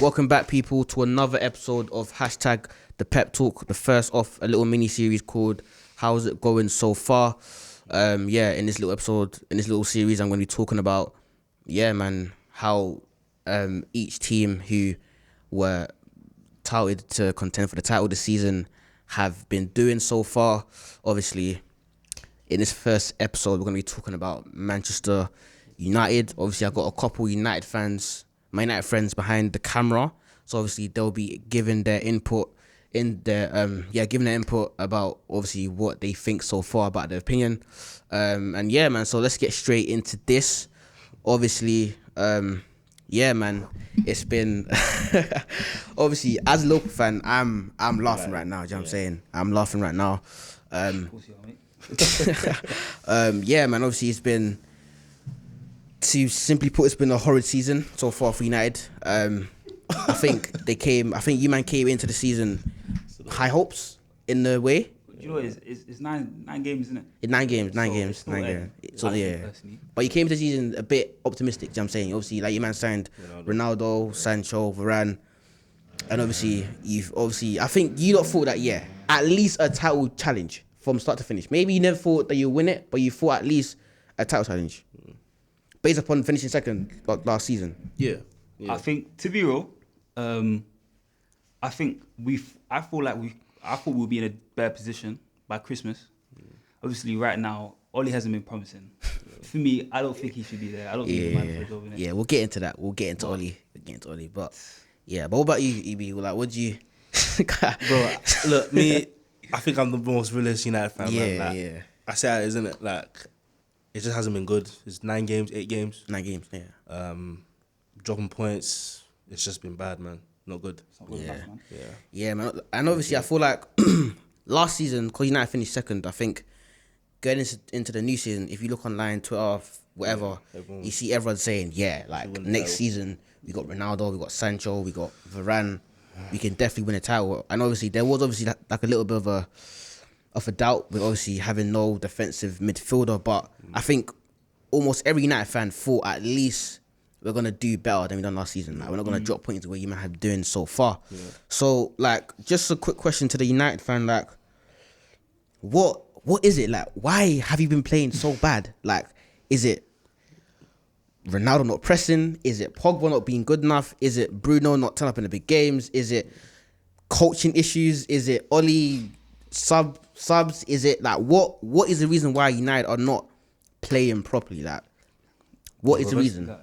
Welcome back, people, to another episode of hashtag the Pep Talk. The first off a little mini series called "How's It Going So Far?" In this little episode, in this little series, I'm going to be talking about, how each team who were touted to contend for the title this season have been doing so far. Obviously, in this first episode, we're going to be talking about Manchester United. Obviously, I've got a couple my United friends behind the camera. So obviously, they'll be giving their input about obviously what they think so far about their opinion. So let's get straight into this. Obviously, it's been obviously as a local fan, I'm laughing right now. Do you know what I'm saying? I'm laughing right now. Obviously it's been, to simply put, it's been a horrid season so far for United. I think you came into the season high hopes in a way. You know, it's nine games, isn't it? It's nine games. So yeah. But you came to the season a bit optimistic, do you know what I'm saying? Obviously, like, your man signed Ronaldo, Sancho, Varane. And obviously, I think you lot thought that, at least a title challenge from start to finish. Maybe you never thought that you win it, but you thought at least a title challenge. Based upon finishing second last season. Yeah. I think, to be real, I thought we'll be in a better position by Christmas. Obviously, right now, Ole hasn't been promising. For me, I don't think he should be there. I don't think he's the man for the job, innit? Yeah, we'll get into that. We'll get into Ole. But what about you, EB? Like, what do you... Bro, look, me, I think I'm the most realist United fan, man. Yeah, like, yeah. I say that, isn't it? Like, it just hasn't been good. It's 9 games, 8 games. 9 games, yeah. Dropping points, it's just been bad, man. Not good. It's not good enough, man. Yeah, man. And obviously, I feel like last season, because United finished second, I think going into the new season, if you look online, Twitter, whatever, you see everyone saying, next season, we got Ronaldo, we got Sancho, we got Varane, we can definitely win a title. And obviously, there was like a little bit of a doubt with obviously having no defensive midfielder, but I think almost every United fan thought at least we're going to do better than we done last season. Like, we're not going to drop points where you might have doing so far. Yeah. So, like, just a quick question to the United fan, like, what is it? Like, why have you been playing so bad? Like, is it Ronaldo not pressing? Is it Pogba not being good enough? Is it Bruno not turning up in the big games? Is it coaching issues? Is it Ole subs? Is it, like, what is the reason why United are not playing properly? Like, what is the reason?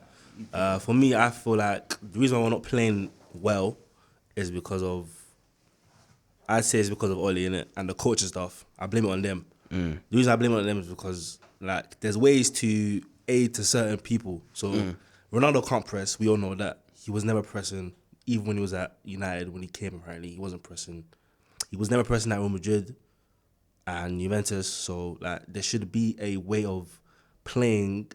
For me, I feel like the reason why we're not playing well is because of Ole, innit? And the coaching staff. I blame it on them. The reason I blame it on them is because, like, there's ways to aid to certain people. So Ronaldo can't press. We all know that. He was never pressing, even when he was at United. When he came, apparently, he wasn't pressing. He was never pressing at Real Madrid and Juventus. So, like, there should be a way of playing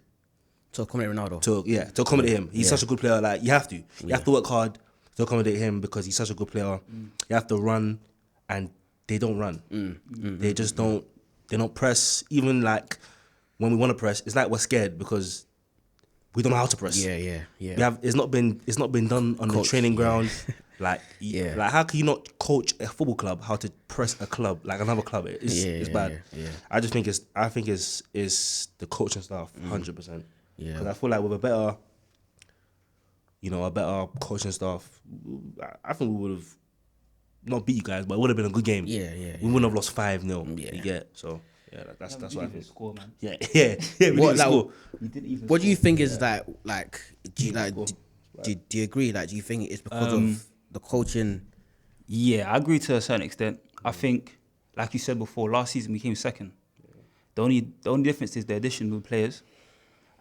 to accommodate Ronaldo. To accommodate him. He's such a good player. Like, you have to. You have to work hard to accommodate him because he's such a good player. You have to run, and they don't run. They just don't. They don't press. Even, like, when we want to press, it's like we're scared because we don't know how to press. Yeah. It's not been done on the training ground. Like, like, how can you not coach a football club how to press a club, like another club? It's bad. Yeah. I think it's the coaching staff, 100%. Yeah. Because I feel like with a better coaching staff, I think we would have not beat you guys, but it would have been a good game. We wouldn't have lost 5-0. You get so. Yeah, that's what I think. Score, man. Yeah. We didn't score. What do you think is that? Like, do you agree? Like, do you think it's because of the coaching? Yeah, I agree to a certain extent. I think, like you said before, last season we came second. The only difference is the addition of players,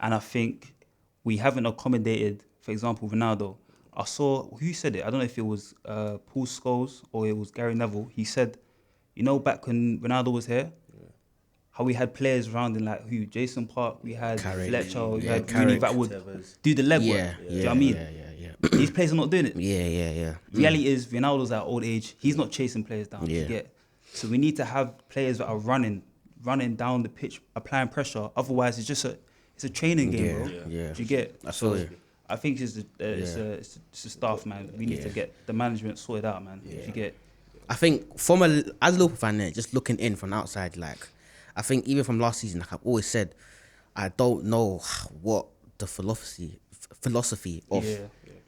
and I think we haven't accommodated. For example, Ronaldo. I saw who said it. I don't know if it was Paul Scholes or it was Gary Neville. He said, back when Ronaldo was here, how we had players around in, like, Jason Park, we had Fletcher, we had Rooney that would do the legwork. Do you know what I mean? Yeah. These players are not doing it. Yeah. Reality is Ronaldo's at old age. He's not chasing players down. You get? So we need to have players that are running down the pitch, applying pressure. Otherwise, it's a training game, bro. Yeah. Do you get? I feel you. I think it's the staff, man. We need to get the management sorted out, man. If you get, I think as a Liverpool fan, just looking in from the outside, like I think even from last season, like I've always said, I don't know what the philosophy of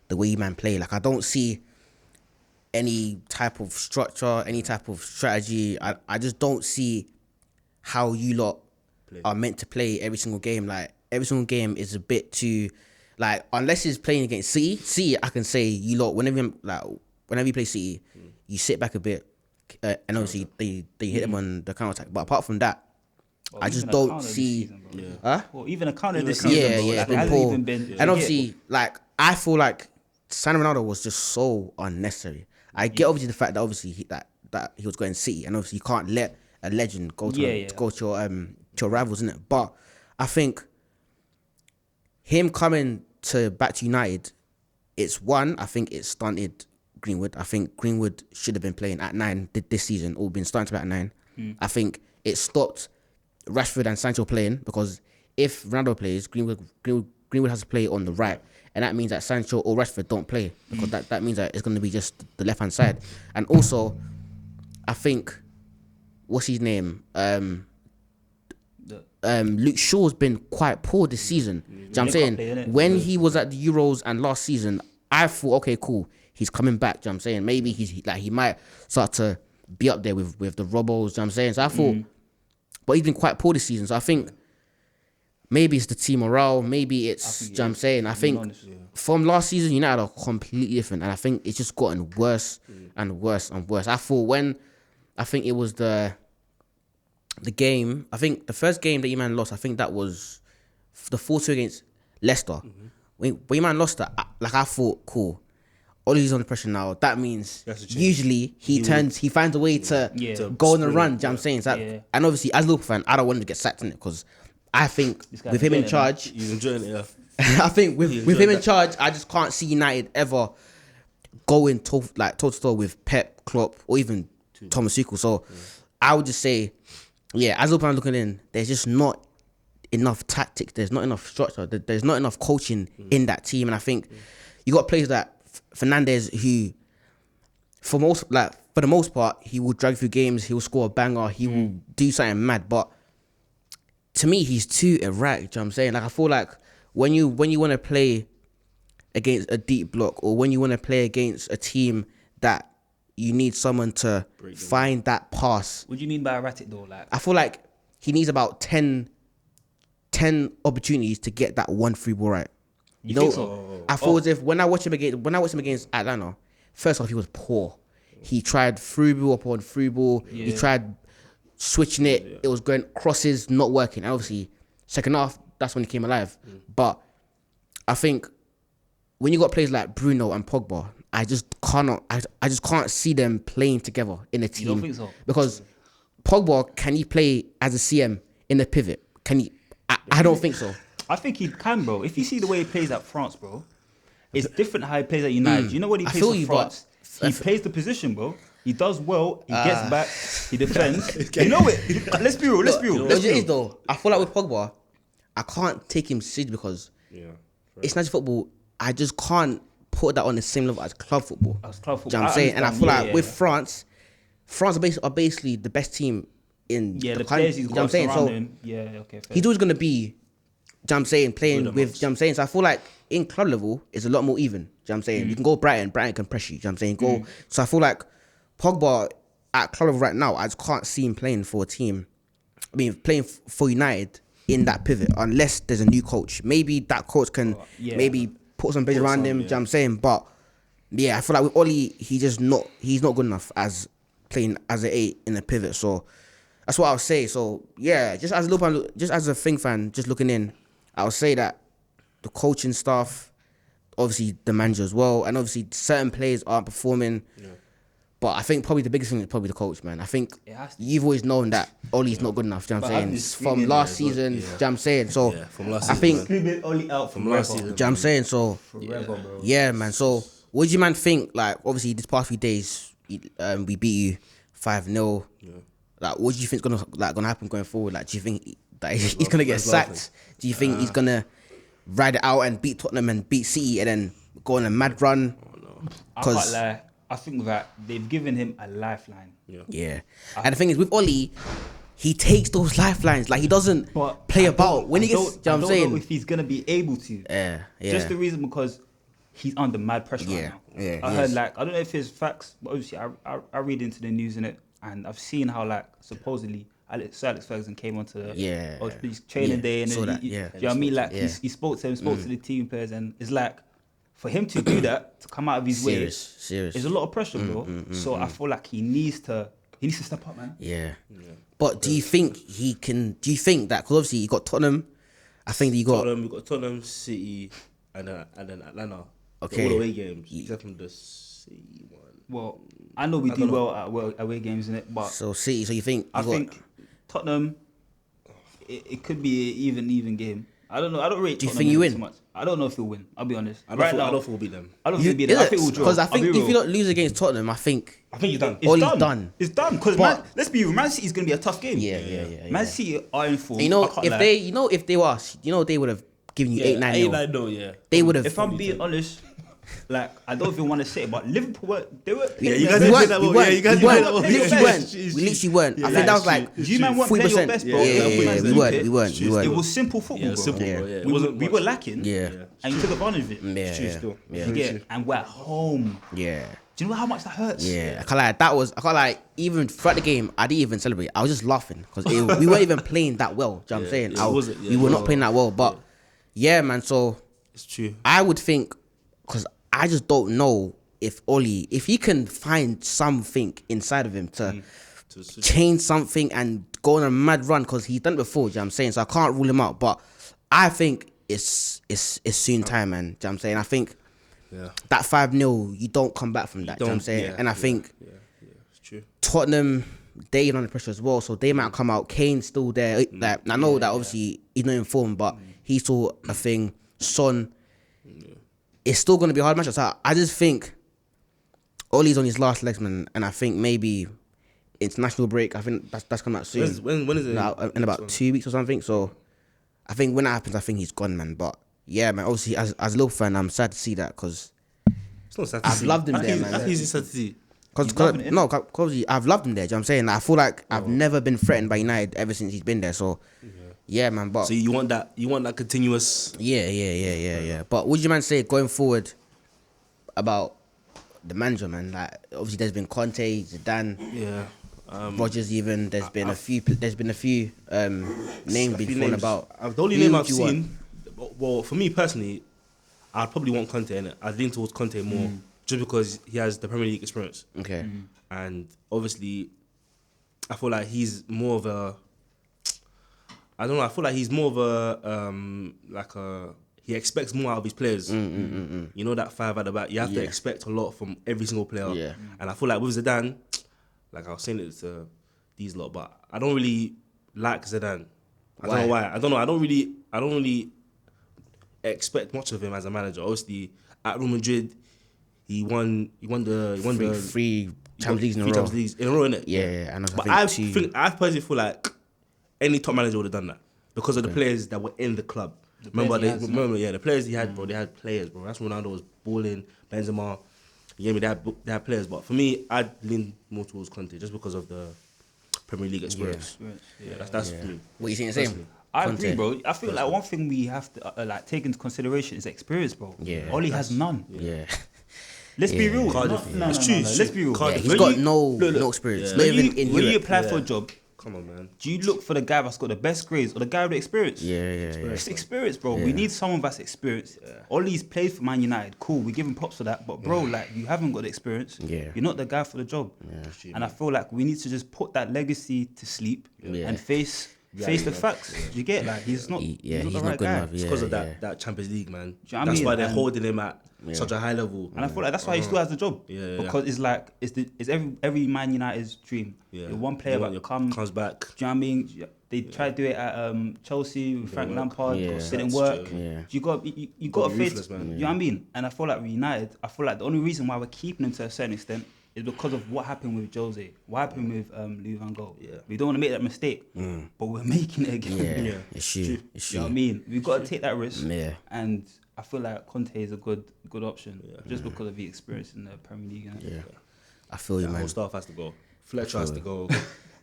the way you man play. Like I don't see any type of structure, any type of strategy. I just don't see how you lot are meant to play every single game. Like every single game is a bit too, like unless it's playing against City, I can say you lot whenever you play City, you sit back a bit, and obviously they hit them on the counter attack. But apart from that, I just don't see. Well, even a counter this season, it's been poor. And obviously, like I feel like Cristiano Ronaldo was just so unnecessary. I get obviously the fact that obviously that he was going City, and obviously you can't let a legend go to your rivals, innit? But I think him coming back to United, I think it stunted Greenwood. I think Greenwood should have been playing at 9 this season, or been starting to play at 9. I think it stopped Rashford and Sancho playing, because if Ronaldo plays, Greenwood has to play on the right, and that means that Sancho or Rashford don't play, because that means that it's going to be just the left hand side. And also, I think what's his name? Luke Shaw's been quite poor this season. Do you know what I'm saying? When he was at the Euros and last season, I thought, okay, cool, he's coming back. Do you know what I'm saying? Maybe he might start to be up there with the Robos. Do you know what I'm saying? So I thought, but he's been quite poor this season. So I think maybe it's the team morale. Maybe it's, do you know what I'm saying? I think from last season, United are completely different. And I think it's just gotten worse and worse and worse. I thought I think it was the game, I think the first game that man lost, I think that was the 4-2 against Leicester. When man lost that, I thought, cool, Ole's under pressure now. That means usually he finds a way to go on the run. Do you know what I'm saying? So and obviously, as a Liverpool fan, I don't want him to get sacked in it, because I think with him in charge, he's enjoying it. Yeah. I think with him in charge, I just can't see United ever going toe to toe with Pep, Klopp, or even Thomas Tuchel. So I would just say, as a Liverpool fan looking in, there's just not enough tactics. There's not enough structure. There's not enough coaching in that team. And I think you got players like Fernandes, who for the most part, he will drag through games, he will score a banger, he will do something mad. But to me, he's too erratic. Do you know what I'm saying? Like I feel like when you want to play against a deep block, or when you want to play against a team that you need someone to find that pass. What do you mean by erratic though? Like I feel like he needs about 10 opportunities to get that one free ball right. You think so? I feel as if when I watch him against Atlanta, first off, he was poor. He tried through ball upon through ball. He tried switching it. It was going crosses, not working. And obviously, second half, that's when he came alive. But I think when you got players like Bruno and Pogba, I just can't see them playing together in a team. You don't think so? Because Pogba, can he play as a CM in the pivot? Can he? I don't think so. I think he can, bro. If you see the way he plays at France, bro, it's different how he plays at United. You know when he plays for France? He plays the position, bro. He does well. He gets back. He defends. You know it. Let's be real. Let's be real. Though, I feel like with Pogba, I can't take him seriously because it's not football. I just can't put that on the same level as club football. Do you know what I'm saying? And I feel like with France are basically the best team in the players he's got surrounding him. Fair. He's always going to be, do you know what I'm saying, playing with, do you know what I'm saying? So I feel like in club level, it's a lot more even, do you know what I'm saying? You can go Brighton can press you, do you know what I'm saying? So I feel like Pogba at club level right now, I just can't see him playing for a team. I mean, playing for United in that pivot, unless there's a new coach. Maybe that coach can maybe put some base around him, do you know what I'm saying? But I feel like with Ole, he's not good enough as playing as an 8 in a pivot. So that's what I would say. So just as a thing fan, just looking in, I would say that the coaching staff, obviously the manager as well, and obviously certain players aren't performing. But I think probably the biggest thing is probably the coach, man. I think you've always known that Ole's not good enough, do you know what I'm saying? From last season, do you know what I'm saying? So from last season, I think Ole out from last season, do you know what I'm saying? So forever, bro. Yeah, man. So what do you man think? Like obviously these past few days, we beat you 5-0. Like what do you think is gonna happen going forward? Like do you think that he's gonna get sacked? Do you think he's gonna ride it out and beat Tottenham and beat City and then go on a mad run. I can't lie. I think that they've given him a lifeline. Yeah. And the thing is, with Ole, he takes those lifelines. Like, he doesn't play about. When he gets, you know what I'm saying? I don't know if he's going to be able to. Yeah. Just the reason because he's under mad pressure right now. Yeah. I heard, like, I don't know if it's facts, but obviously I read into the news in it, and I've seen how, like, supposedly Sir Alex Ferguson came onto his training day, and then do you know what I mean? Like, he spoke to him, spoke to the team players, and it's like, for him to do that, to come out of his way, is a lot of pressure, bro. So I feel like he needs to step up, man. Yeah. But do you think he can? Do you think that? Because obviously you got Tottenham. I think that you got Tottenham, City, and then Atlanta. Okay. All away games, except from the City one. Well, I know we do well at away games, in it, but so City. So you think? I think Tottenham. It could be an even game. I don't know. I don't rate. Do you Tottenham think you win? too much. I don't know if he'll win. I'll be honest. I don't think we'll beat them. I don't think we'll beat them. I think we'll draw. Because I think if you don't lose against Tottenham, I think he's done. It's done. It's done. Because let's be real. Man City is going to be a tough game. Yeah. Man City are in form. You know, if they would have given you 8-9. 8-9, yeah. They would have. If I'm being honest, like, I don't even want to say it, but Liverpool they were. Yeah, you guys did that. We literally weren't. I think that was like you man weren't playing your best, bro. Yeah, we weren't. It was simple football, bro. We were lacking. And you took advantage of it. Yeah. And we're at home. Yeah. Do you know how much that hurts? Yeah, I can't lie, even throughout the game, I didn't even celebrate. I was just laughing because we weren't even playing that well. Do you know what I'm saying? We were not playing that well. But yeah, man, so it's true. I would think, because I just don't know if he can find something inside of him to change something and go on a mad run, because he's done it before, do you know what I'm saying? So I can't rule him out. But I think it's soon time, man. Do you know what I'm saying? I think that 5-0, you don't come back from that, do you know what I'm saying? And I think it's true. Tottenham, they're under pressure as well, so they might come out. Kane's still there. Like, I know that obviously he's not in form, but he saw a thing. Son, it's still going to be a hard match. So I just think Ole's on his last legs, man, and I think maybe international break, I think that's coming out soon. When is it? In about 2 weeks or something. So I think when that happens, I think he's gone, man. But yeah, man, obviously as a Liverpool fan, I'm sad to see that, because it's not sad to see. I've loved him there, man. That's easy sad to see. Because I've loved him there. Do you know what I'm saying? I feel like I've never been threatened by United ever since he's been there. So yeah, man. But so you want that continuous? Yeah. But would you man say going forward about the manager, man? Like, obviously there's been Conte, Zidane, Rodgers. Even there's been a few names being thrown about. The only name I've seen. Well, for me personally, I'd probably want Conte in it. I'd lean towards Conte more, just because he has the Premier League experience. Okay. And obviously, I feel like he's more of a. I don't know. I feel like he's more of a he expects more out of his players. You know, that 5 at the back. You have to expect a lot from every single player. Yeah. And I feel like with Zidane, like I was saying it to these lot, but I don't really like Zidane. I don't know why. I don't know. I don't really expect much of him as a manager. Obviously, at Real Madrid, he won the three Champions Leagues in a row, innit? Yeah. I know. But I personally feel like any top manager would have done that because of the players that were in the club. The players he had, bro. They had players, bro. That's when Ronaldo was balling, Benzema. They had players. But for me, I'd lean more towards Conte just because of the Premier League experience. That's for me. What you saying? The same? I agree, bro. I feel like one thing we have to take into consideration is experience, bro. Yeah. Ole has none. Yeah. Let's be real. It's true. Let's be real. Yeah, he's got no experience. Not even in when Europe. you apply for a job, come on, man. Do you look for the guy that's got the best grades or the guy with the experience? Yeah. It's experience, bro. We need someone that's experienced. Ole's played for Man United. Cool, we give him props for that. But bro, like, you haven't got the experience. Yeah. You're not the guy for the job. Yeah. And I feel like we need to just put that legacy to sleep and face the facts. You get, like, he's not the right guy. enough. It's because of that Champions League, man. Do you know that's what I why mean? they're holding him at such a high level. And I feel like that's why he still has the job. Because it's like it's every Man United's dream. The one player that comes back. Do you know what I mean? They tried to do it at Chelsea with Frank Lampard. It didn't work. You got to face. Man. You know what I mean? And I feel like with United, the only reason why we're keeping him to a certain extent is because of what happened with Jose, what happened with Louis van Gaal. Yeah. We don't want to make that mistake, but we're making it again. Yeah, it's true. It's You know true. what I mean? We've got to take that risk. Yeah. And I feel like Conte is a good option just because of the experience in the Premier League. Yeah. I feel you, The whole man. staff has to go. Fletcher has to go.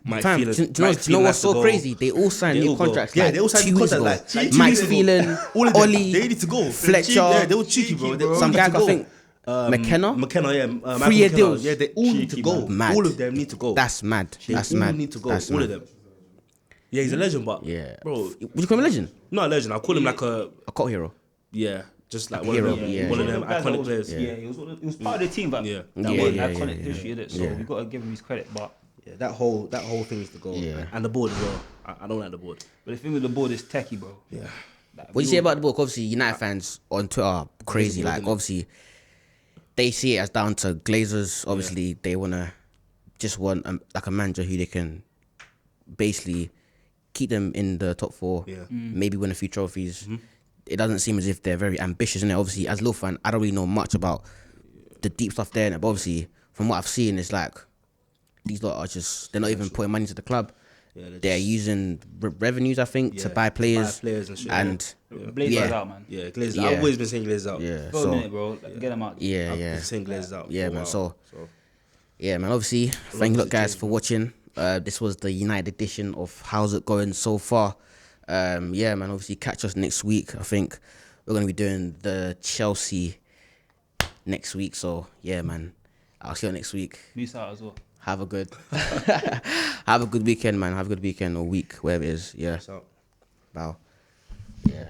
Mike Fam, Phelan- do you know Mike what's Phelan has so to go. crazy? They all signed They new all go. contracts. Yeah, like they all signed 2 new weeks contracts ago. like 2 Mike weeks ago. Phelan, All of them, Oli, they need to go. Fletcher, Yeah, they were cheeky, bro. They all some need guy, to go. I think, McKenna. McKenna, yeah. Michael 3-year McKenna. deals. Yeah, they all need to Cheeky, go. Mad. All of them need to go. That's mad. They That's all mad. need to go. That's All mad. of them. Yeah, he's a legend, but Yeah. bro, Would you call him a legend? not a legend. I'll call him like a A cult hero. just like A one hero, of them, yeah. one of One them of the guys that iconic was- players. Yeah, he was part of the team, but Yeah. that Yeah, was yeah, iconic yeah, history, innit? So yeah. we got to give him his credit. But Yeah, that whole thing needs to go. Yeah. And the board as well. I don't like the board. the thing with the board is techie, bro. Yeah. Like, What do you say about the book? Obviously, United fans on Twitter are crazy. Like, obviously, they see it as down to Glazers. Obviously, they want like a manager who they can basically keep them in the top 4, Yeah. maybe win a few trophies. It doesn't seem as if they're very ambitious, innit? Obviously, as a Liverpool fan, I don't really know much about the deep stuff there, innit? But obviously, from what I've seen, it's like these lot are just, they're not even putting money into the club. Yeah, They're using revenues, I think, to buy players. and shit. And Blazers yeah. out, man. Yeah, Glazers. Yeah. I've always been saying Glazers out. yeah, Go a so minute, bro. Like, get them out. yeah, I've yeah. been saying Glazers out. Yeah, for a man, while, so- Yeah, man. Obviously, thank you, lot, guys, for watching. This was the United edition of How's It Going So Far. Yeah, man. Obviously, catch us next week. I think we're gonna be doing the Chelsea next week. So yeah, man. I'll see you next week. Peace out as well. Have a good, have a good weekend, man. Have a good weekend or week, wherever it is. Yeah. So. Bow. Yeah.